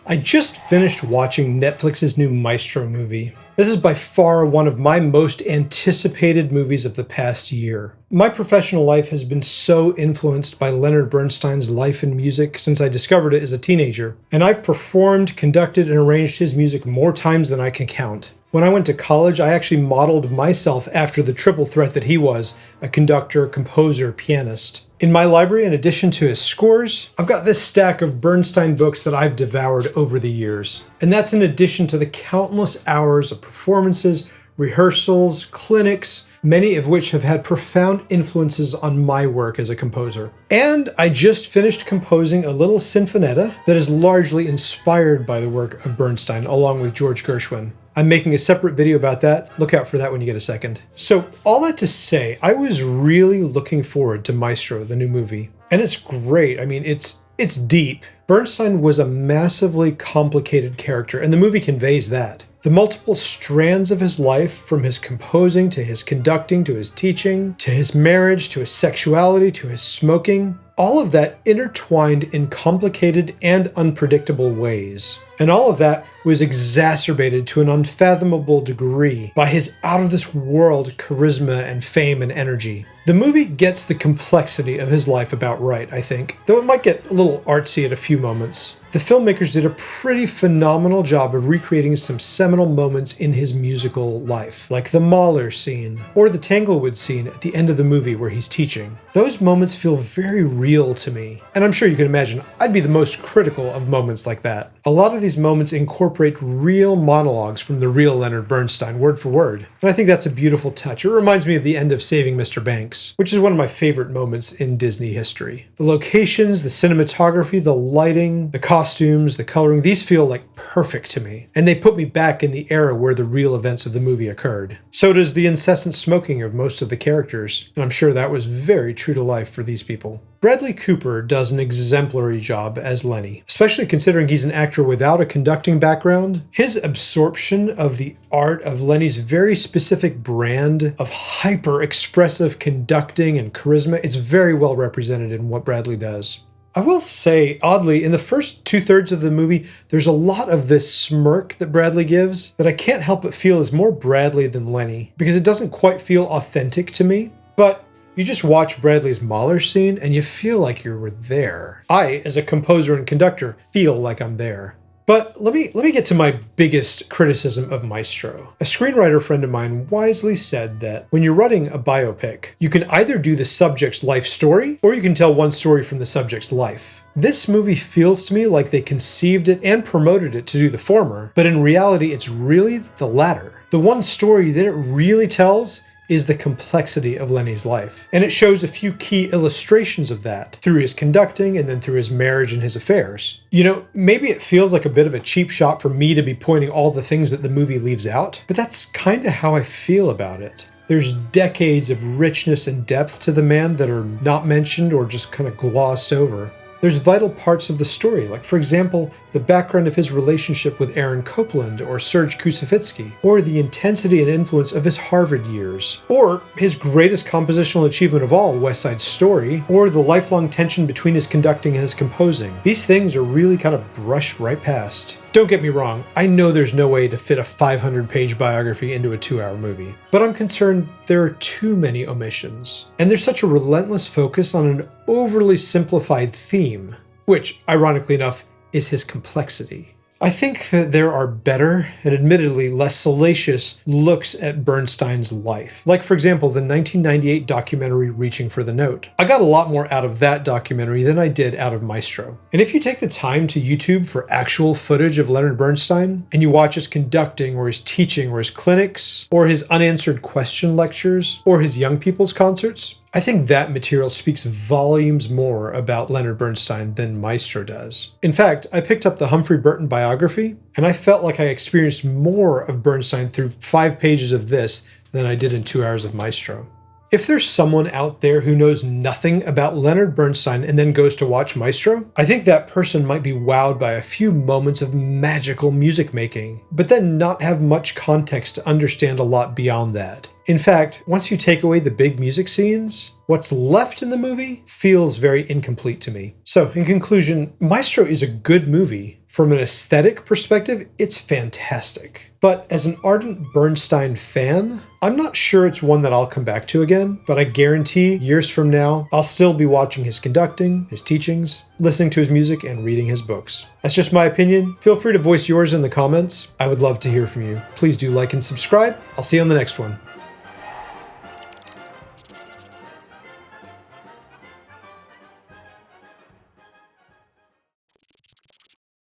I just finished watching Netflix's new Maestro movie. This is by far one of my most anticipated movies of the past year. My professional life has been so influenced by Leonard Bernstein's life and music since I discovered it as a teenager, and I've performed, conducted, and arranged his music more times than I can count. When I went to college, I actually modeled myself after the triple threat that he was, a conductor, composer, pianist. In my library, in addition to his scores, I've got this stack of Bernstein books that I've devoured over the years. And that's in addition to the countless hours of performances, rehearsals, clinics, many of which have had profound influences on my work as a composer. And I just finished composing a little sinfonetta that is largely inspired by the work of Bernstein, along with George Gershwin. I'm making a separate video about that. Look out for that when you get a second. So all that to say, I was really looking forward to Maestro, the new movie. And it's great. I mean, it's deep. Bernstein was a massively complicated character, and the movie conveys that. The multiple strands of his life, from his composing to his conducting to his teaching, to his marriage, to his sexuality, to his smoking, all of that intertwined in complicated and unpredictable ways. And all of that was exacerbated to an unfathomable degree by his out-of-this-world charisma and fame and energy. The movie gets the complexity of his life about right, I think, though it might get a little artsy at a few moments. The filmmakers did a pretty phenomenal job of recreating some seminal moments in his musical life, like the Mahler scene, or the Tanglewood scene at the end of the movie where he's teaching. Those moments feel very real to me, and I'm sure you can imagine I'd be the most critical of moments like that. A lot of these moments incorporate real monologues from the real Leonard Bernstein, word for word, and I think that's a beautiful touch. It reminds me of the end of Saving Mr. Banks, which is one of my favorite moments in Disney history. The locations, the cinematography, the lighting, the costumes, the coloring, these feel like perfect to me, and they put me back in the era where the real events of the movie occurred. So does the incessant smoking of most of the characters, and I'm sure that was very true to life for these people. Bradley Cooper does an exemplary job as Lenny, especially considering he's an actor without a conducting background. His absorption of the art of Lenny's very specific brand of hyper-expressive conducting and charisma is very well represented in what Bradley does. I will say, oddly, in the first two-thirds of the movie, there's a lot of this smirk that Bradley gives that I can't help but feel is more Bradley than Lenny, because it doesn't quite feel authentic to me. But you just watch Bradley's Mahler scene and you feel like you were there. I, as a composer and conductor, feel like I'm there. But let me get to my biggest criticism of Maestro. A screenwriter friend of mine wisely said that when you're writing a biopic, you can either do the subject's life story, or you can tell one story from the subject's life. This movie feels to me like they conceived it and promoted it to do the former, but in reality it's really the latter. The one story that it really tells is the complexity of Lenny's life. And it shows a few key illustrations of that through his conducting and then through his marriage and his affairs. You know, maybe it feels like a bit of a cheap shot for me to be pointing all the things that the movie leaves out, but that's kind of how I feel about it. There's decades of richness and depth to the man that are not mentioned or just kind of glossed over. There's vital parts of the story, like, for example, the background of his relationship with Aaron Copland or Serge Koussevitzky, or the intensity and influence of his Harvard years, or his greatest compositional achievement of all, West Side Story, or the lifelong tension between his conducting and his composing. These things are really kind of brushed right past. Don't get me wrong, I know there's no way to fit a 500-page biography into a 2-hour movie, but I'm concerned there are too many omissions, and there's such a relentless focus on an overly simplified theme, which, ironically enough, is his complexity. I think that there are better and admittedly less salacious looks at Bernstein's life. Like, for example, the 1998 documentary Reaching for the Note. I got a lot more out of that documentary than I did out of Maestro. And if you take the time to YouTube for actual footage of Leonard Bernstein, and you watch his conducting or his teaching or his clinics, or his unanswered question lectures, or his young people's concerts, I think that material speaks volumes more about Leonard Bernstein than Maestro does. In fact, I picked up the Humphrey Burton biography, and I felt like I experienced more of Bernstein through 5 pages of this than I did in 2 hours of Maestro. If there's someone out there who knows nothing about Leonard Bernstein and then goes to watch Maestro, I think that person might be wowed by a few moments of magical music making, but then not have much context to understand a lot beyond that. In fact, once you take away the big music scenes, what's left in the movie feels very incomplete to me. So, in conclusion, Maestro is a good movie From an aesthetic perspective, it's fantastic. But as an ardent Bernstein fan, I'm not sure it's one that I'll come back to again, but I guarantee years from now, I'll still be watching his conducting, his teachings, listening to his music, and reading his books. That's just my opinion. Feel free to voice yours in the comments. I would love to hear from you. Please do like and subscribe. I'll see you on the next one.